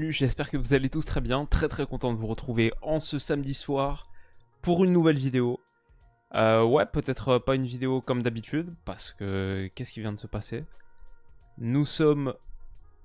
Salut, j'espère que vous allez tous très bien, très content de vous retrouver en ce samedi soir pour une nouvelle vidéo. Ouais, peut-être pas une vidéo comme d'habitude, parce que qu'est-ce qui vient de se passer? Nous sommes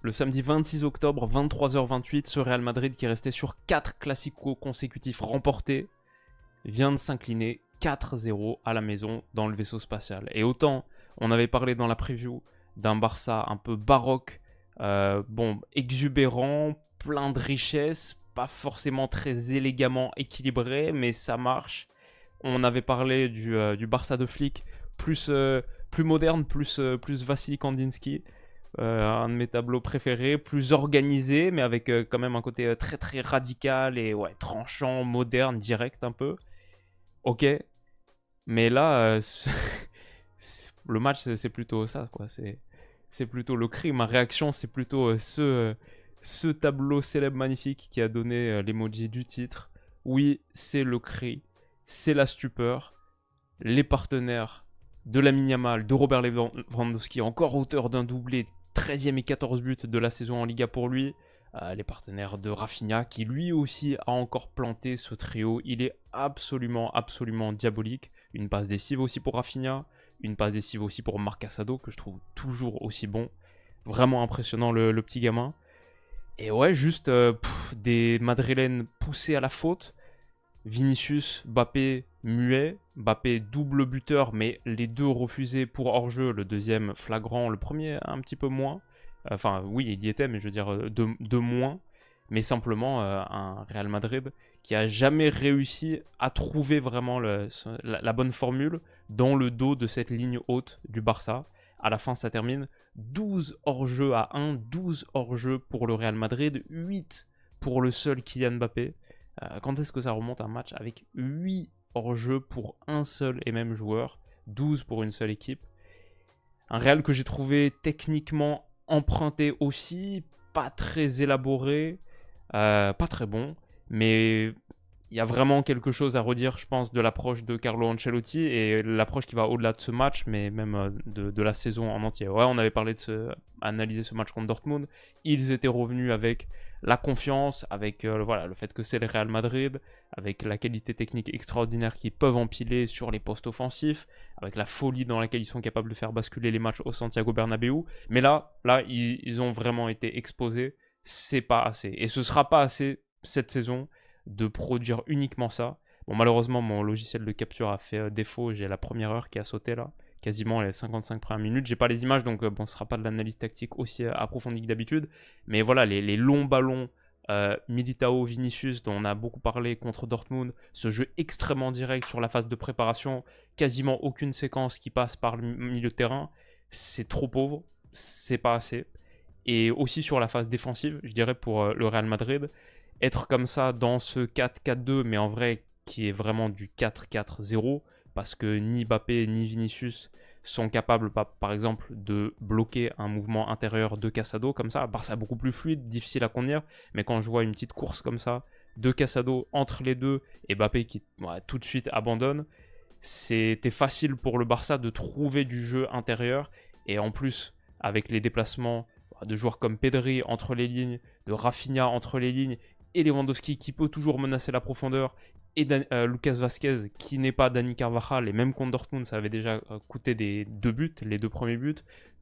le samedi 26 octobre, 23h28, ce Real Madrid qui est resté sur 4 classicos consécutifs remportés, vient de s'incliner 4-0 à la maison dans le vaisseau spatial. Et autant, on avait parlé dans la preview d'un Barça un peu baroque, exubérant, plein de richesses, pas forcément très élégamment équilibré, mais ça marche. On avait parlé du Barça de Flick, plus moderne, plus Vassili Kandinsky, un de mes tableaux préférés, plus organisé, mais avec quand même un côté très radical et ouais, tranchant, moderne, direct un peu. Ok, mais là, le match, c'est plutôt ça, quoi. C'est plutôt le cri. Ma réaction, c'est plutôt ce tableau célèbre magnifique qui a donné l'emoji du titre. Oui, c'est le cri, c'est la stupeur. Les partenaires de Lamine Yamal, de Robert Lewandowski, encore auteur d'un doublé, 13e et 14 buts de la saison en Liga pour lui. Les partenaires de Rafinha, qui lui aussi a encore planté ce trio. Il est absolument diabolique. Une passe décisive aussi pour Rafinha, une passe décisive aussi pour Marc Casado, que je trouve toujours aussi bon. Vraiment impressionnant le petit gamin. Et ouais, juste des Madrilènes poussés à la faute. Vinicius, Mbappé, muet. Mbappé double buteur, mais les deux refusés pour hors-jeu. Le deuxième flagrant, le premier un petit peu moins. Enfin, oui, il y était, mais je veux dire de moins. Mais simplement un Real Madrid qui a jamais réussi à trouver vraiment la bonne formule dans le dos de cette ligne haute du Barça. À la fin, ça termine 12 hors-jeu à 1, 12 hors-jeu pour le Real Madrid, 8 pour le seul Kylian Mbappé. Quand est-ce que ça remonte un match avec 8 hors-jeu pour un seul et même joueur, 12 pour une seule équipe? Un Real que j'ai trouvé techniquement emprunté aussi, pas très élaboré, pas très bon, mais il y a vraiment quelque chose à redire, je pense, de l'approche de Carlo Ancelotti et l'approche qui va au-delà de ce match, mais même de la saison en entier. Ouais, on avait parlé de analyser ce match contre Dortmund. Ils étaient revenus avec la confiance, avec voilà, le fait que c'est le Real Madrid, avec la qualité technique extraordinaire qu'ils peuvent empiler sur les postes offensifs, avec la folie dans laquelle ils sont capables de faire basculer les matchs au Santiago Bernabéu. Mais là ils ont vraiment été exposés. C'est pas assez. Et ce sera pas assez cette saison de produire uniquement ça. Bon, malheureusement, mon logiciel de capture a fait défaut. J'ai la première heure qui a sauté là, quasiment les 55 premières minutes. J'ai pas les images, donc bon, ce sera pas de l'analyse tactique aussi approfondie que d'habitude. Mais voilà, les longs ballons Militao, Vinicius, dont on a beaucoup parlé contre Dortmund, ce jeu extrêmement direct sur la phase de préparation, quasiment aucune séquence qui passe par le milieu de terrain, c'est trop pauvre, c'est pas assez. Et aussi sur la phase défensive, je dirais pour le Real Madrid, être comme ça dans ce 4-4-2, mais en vrai qui est vraiment du 4-4-0, parce que ni Mbappé ni Vinicius sont capables, par exemple, de bloquer un mouvement intérieur de Casado comme ça. Barça beaucoup plus fluide, difficile à contenir, mais quand je vois une petite course comme ça, de Casado entre les deux, et Mbappé qui tout de suite abandonne, c'était facile pour le Barça de trouver du jeu intérieur, et en plus, avec les déplacements de joueurs comme Pedri entre les lignes, de Rafinha entre les lignes, et Lewandowski qui peut toujours menacer la profondeur, et Lucas Vazquez qui n'est pas Dani Carvajal, et même contre Dortmund ça avait déjà coûté les deux premiers buts,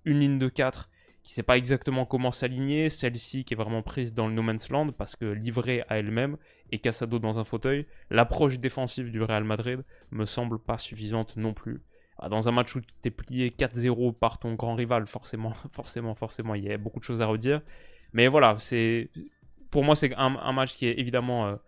une ligne de 4 qui ne sait pas exactement comment s'aligner, celle-ci qui est vraiment prise dans le no man's land parce que livrée à elle-même et Casado dans un fauteuil. L'approche défensive du Real Madrid me semble pas suffisante non plus. Dans un match où tu t'es plié 4-0 par ton grand rival, forcément, il y a beaucoup de choses à redire. Mais voilà, pour moi, c'est un match qui est évidemment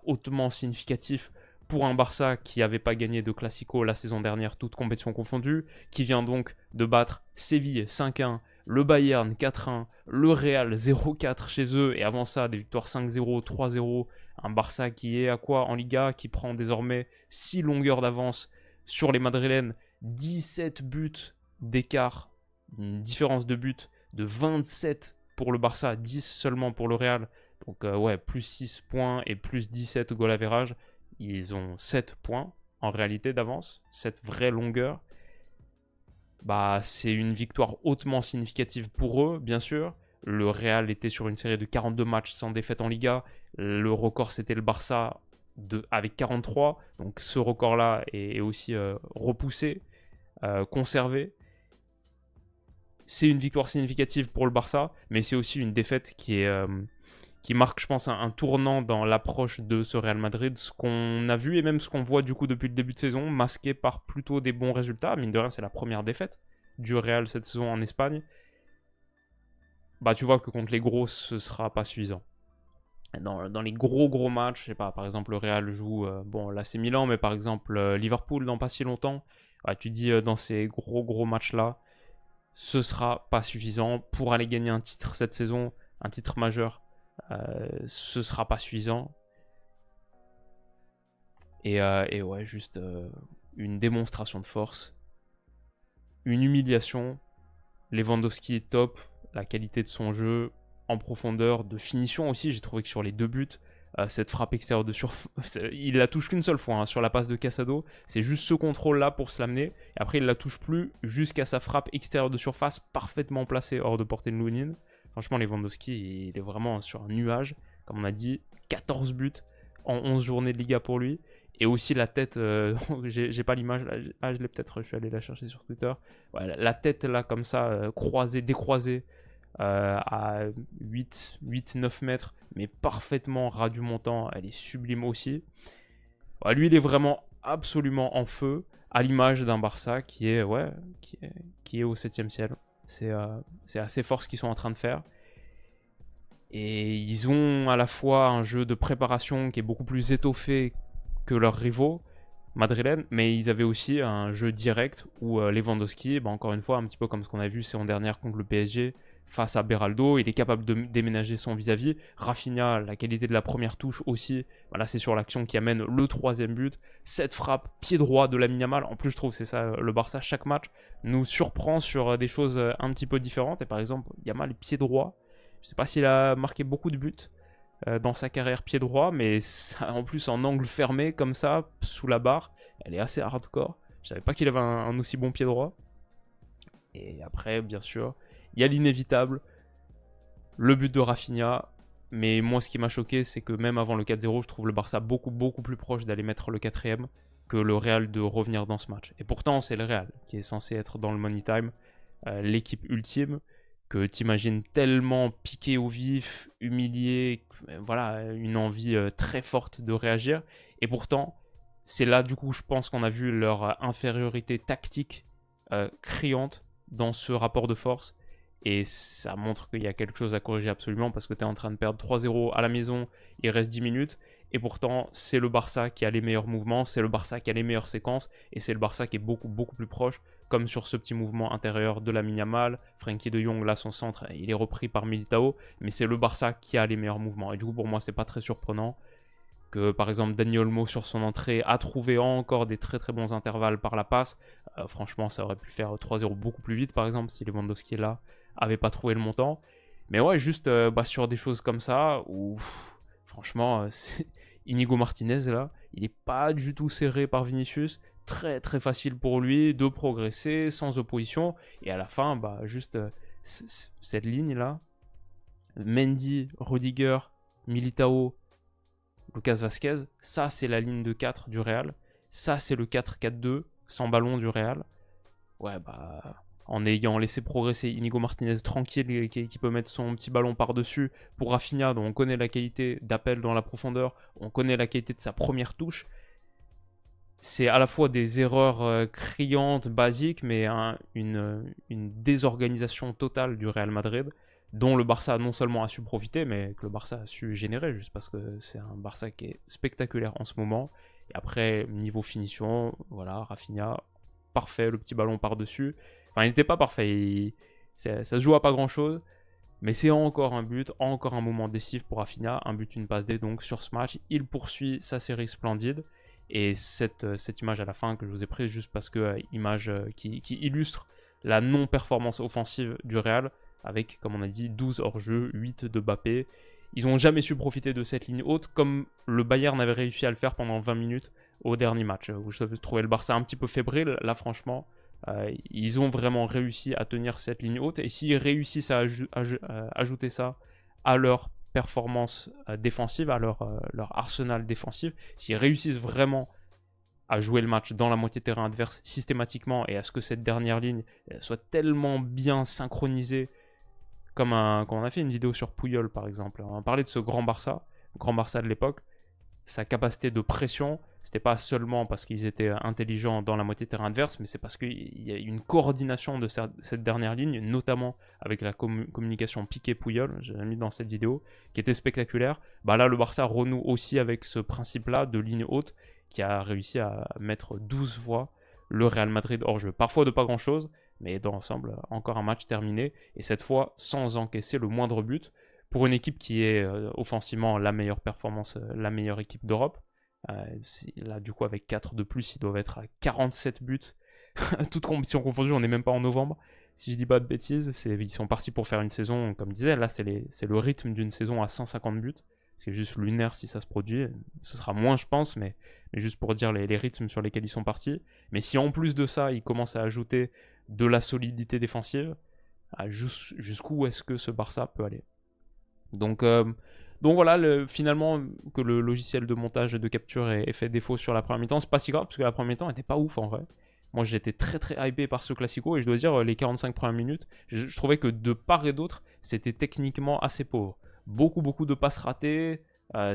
hautement significatif pour un Barça qui n'avait pas gagné de Classico la saison dernière, toutes compétitions confondues, qui vient donc de battre Séville 5-1, le Bayern 4-1, le Real 0-4 chez eux, et avant ça, des victoires 5-0, 3-0, un Barça qui est à quoi en Liga, qui prend désormais 6 longueurs d'avance sur les Madrilènes, 17 buts d'écart, une différence de but de 27 pour le Barça, 10 seulement pour le Real. Donc ouais, plus 6 points et plus 17 goal average. Ils ont 7 points en réalité d'avance, cette vraie longueur. Bah, c'est une victoire hautement significative pour eux, bien sûr. Le Real était sur une série de 42 matchs sans défaite en Liga. Le record, c'était le Barça avec 43. Donc ce record-là est aussi repoussé, conservé. C'est une victoire significative pour le Barça, mais c'est aussi une défaite qui marque, je pense, un tournant dans l'approche de ce Real Madrid. Ce qu'on a vu et même ce qu'on voit du coup depuis le début de saison, masqué par plutôt des bons résultats. Mine de rien, c'est la première défaite du Real cette saison en Espagne. Bah, tu vois que contre les gros, ce sera pas suffisant. Dans les gros matchs, je sais pas, par exemple, le Real joue, bon là c'est Milan, mais par exemple Liverpool dans pas si longtemps. Ouais, tu dis dans ces gros matchs-là, ce sera pas suffisant pour aller gagner un titre cette saison, un titre majeur. Ce sera pas suffisant. Et ouais, juste une démonstration de force, une humiliation. Lewandowski est top, la qualité de son jeu en profondeur, de finition aussi. J'ai trouvé que sur les 2 buts, cette frappe extérieure de surface, il la touche qu'une seule fois hein, sur la passe de Casado. C'est juste ce contrôle-là pour se l'amener. Et après, il la touche plus jusqu'à sa frappe extérieure de surface parfaitement placée hors de portée de Lunin. Franchement, Lewandowski, il est vraiment sur un nuage. Comme on a dit, 14 buts en 11 journées de Liga pour lui. Et aussi la tête, j'ai pas l'image, je l'ai peut-être, je suis allé la chercher sur Twitter. Ouais, la tête là, comme ça, croisée, décroisée, à 8-9 mètres, mais parfaitement ras du montant, elle est sublime aussi. Ouais, lui, il est vraiment absolument en feu, à l'image d'un Barça qui est au 7e ciel. C'est assez fort ce qu'ils sont en train de faire. Et ils ont à la fois un jeu de préparation qui est beaucoup plus étoffé que leurs rivaux madrilènes, mais ils avaient aussi un jeu direct où Lewandowski, encore une fois, un petit peu comme ce qu'on a vu saison dernière contre le PSG, face à Beraldo, il est capable de déménager son vis-à-vis. Rafinha, la qualité de la première touche aussi, voilà, c'est sur l'action qui amène le 3e but. Cette frappe, pied droit de Lamine Yamal, en plus je trouve que c'est ça, le Barça, chaque match nous surprend sur des choses un petit peu différentes, et par exemple, Yamal, pied droit, je sais pas s'il a marqué beaucoup de buts dans sa carrière pied droit, mais ça, en plus en angle fermé comme ça, sous la barre, elle est assez hardcore. Je savais pas qu'il avait un aussi bon pied droit. Et après, bien sûr, il y a l'inévitable, le but de Rafinha. Mais moi, ce qui m'a choqué, c'est que même avant le 4-0, je trouve le Barça beaucoup plus proche d'aller mettre le 4e que le Real de revenir dans ce match. Et pourtant, c'est le Real qui est censé être dans le money time, l'équipe ultime, que t'imagines tellement piqué au vif, humilié, voilà, une envie très forte de réagir. Et pourtant, c'est là du coup je pense qu'on a vu leur infériorité tactique criante dans ce rapport de force. Et ça montre qu'il y a quelque chose à corriger absolument parce que tu es en train de perdre 3-0 à la maison, il reste 10 minutes. Et pourtant, c'est le Barça qui a les meilleurs mouvements, c'est le Barça qui a les meilleures séquences, et c'est le Barça qui est beaucoup plus proche, comme sur ce petit mouvement intérieur de Lamine Yamal. Frenkie de Jong, là, son centre, il est repris par Militao, mais c'est le Barça qui a les meilleurs mouvements. Et du coup, pour moi, c'est pas très surprenant que, par exemple, Dani Olmo, sur son entrée, a trouvé encore des très bons intervalles par la passe. Franchement, ça aurait pu faire 3-0 beaucoup plus vite, par exemple, si Lewandowski, là, avait pas trouvé le montant. Mais ouais, juste sur des choses comme ça, où... Franchement, Inigo Martinez, là, il n'est pas du tout serré par Vinicius. Très facile pour lui de progresser sans opposition. Et à la fin, juste cette ligne-là, Mendy, Rudiger, Militao, Lucas Vazquez, ça c'est la ligne de 4 du Real. Ça c'est le 4-4-2 sans ballon du Real. Ouais, en ayant laissé progresser Inigo Martinez tranquille, qui peut mettre son petit ballon par-dessus, pour Rafinha, dont on connaît la qualité d'appel dans la profondeur, on connaît la qualité de sa première touche. C'est à la fois des erreurs criantes, basiques, mais une désorganisation totale du Real Madrid, dont le Barça non seulement a su profiter, mais que le Barça a su générer, juste parce que c'est un Barça qui est spectaculaire en ce moment. Et après, niveau finition, voilà, Rafinha, parfait, le petit ballon par-dessus. Enfin, il n'était pas parfait, ça se joue à pas grand-chose, mais c'est encore un but, encore un moment décisif pour Rafinha, un but, une passe D donc sur ce match. Il poursuit sa série splendide, et cette image à la fin que je vous ai prise juste parce que image qui illustre la non-performance offensive du Real, avec, comme on a dit, 12 hors-jeu, 8 de Mbappé. Ils n'ont jamais su profiter de cette ligne haute, comme le Bayern avait réussi à le faire pendant 20 minutes au dernier match, où je trouvais le Barça un petit peu fébrile. Là, franchement, Ils ont vraiment réussi à tenir cette ligne haute. Et s'ils réussissent à ajouter ça à leur performance défensive, à leur arsenal défensif, s'ils réussissent vraiment à jouer le match dans la moitié de terrain adverse systématiquement et à ce que cette dernière ligne soit tellement bien synchronisée, comme on a fait une vidéo sur Puyol par exemple. On a parlé de ce grand Barça de l'époque, sa capacité de pression. C'était pas seulement parce qu'ils étaient intelligents dans la moitié de terrain adverse, mais c'est parce qu'il y a une coordination de cette dernière ligne, notamment avec la communication Piqué-Puyol, j'ai mis dans cette vidéo, qui était spectaculaire. Bah là, le Barça renoue aussi avec ce principe-là de ligne haute, qui a réussi à mettre 12 fois le Real Madrid hors jeu. Parfois de pas grand-chose, mais dans l'ensemble, encore un match terminé, et cette fois sans encaisser le moindre but, pour une équipe qui est offensivement la meilleure performance, la meilleure équipe d'Europe. Là, du coup, avec 4 de plus, ils doivent être à 47 buts. Toute compétition confondue, on n'est même pas en novembre. Si je dis pas de bêtises, ils sont partis pour faire une saison, comme je disais, là, c'est le rythme d'une saison à 150 buts. C'est juste lunaire si ça se produit. Ce sera moins, je pense, mais juste pour dire les rythmes sur lesquels ils sont partis. Mais si en plus de ça, ils commencent à ajouter de la solidité défensive, jusqu'où est-ce que ce Barça peut aller? Donc voilà, finalement, que le logiciel de montage et de capture ait fait défaut sur la première mi-temps, c'est pas si grave, parce que la première mi-temps était pas ouf en vrai. Moi, j'étais très très hypé par ce Classico, et je dois dire, les 45 premières minutes, je trouvais que de part et d'autre, c'était techniquement assez pauvre. Beaucoup de passes ratées,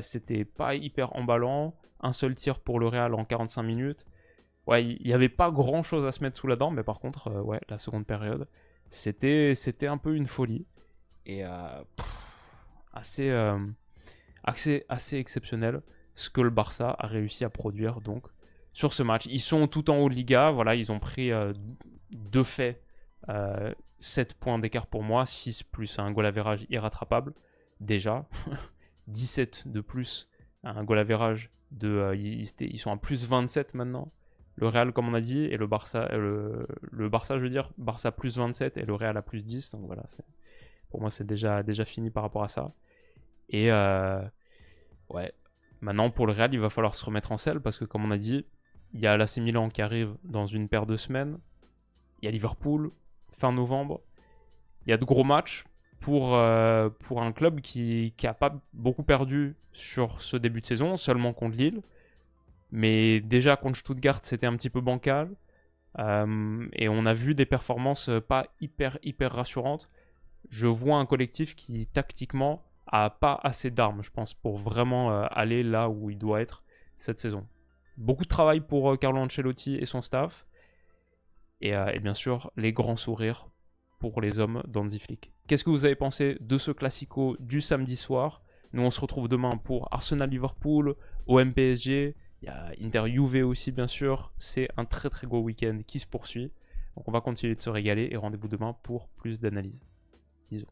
c'était pas hyper emballant, un seul tir pour le Real en 45 minutes. Ouais, il n'y avait pas grand chose à se mettre sous la dent, mais par contre, ouais, la seconde période, c'était un peu une folie. Et assez exceptionnel ce que le Barça a réussi à produire donc sur ce match. Ils sont tout en haut de Liga, voilà, ils ont pris de fait 7 points d'écart pour moi, 6 plus un goal average irrattrapable déjà, 17 de plus, un goal average ils sont à plus 27 maintenant. Le Real, comme on a dit, et le Barça, le Barça, je veux dire, Barça plus 27 et le Real à plus 10. Donc voilà, pour moi, c'est déjà fini par rapport à ça. Et ouais, maintenant pour le Real, il va falloir se remettre en selle parce que, comme on a dit, il y a l'AC Milan qui arrive dans une paire de semaines. Il y a Liverpool fin novembre. Il y a de gros matchs pour un club qui a pas beaucoup perdu sur ce début de saison, seulement contre Lille. Mais déjà contre Stuttgart, c'était un petit peu bancal. Et on a vu des performances pas hyper rassurantes. Je vois un collectif qui, tactiquement, a pas assez d'armes, je pense, pour vraiment aller là où il doit être cette saison. Beaucoup de travail pour Carlo Ancelotti et son staff. Et bien sûr, les grands sourires pour les hommes d'Hansi Flick. Qu'est-ce que vous avez pensé de ce Classico du samedi soir? Nous, on se retrouve demain pour Arsenal-Liverpool, OM PSG. Il y a Inter-Juve aussi, bien sûr. C'est un très gros week-end qui se poursuit. Donc on va continuer de se régaler et rendez-vous demain pour plus d'analyses. Bisous.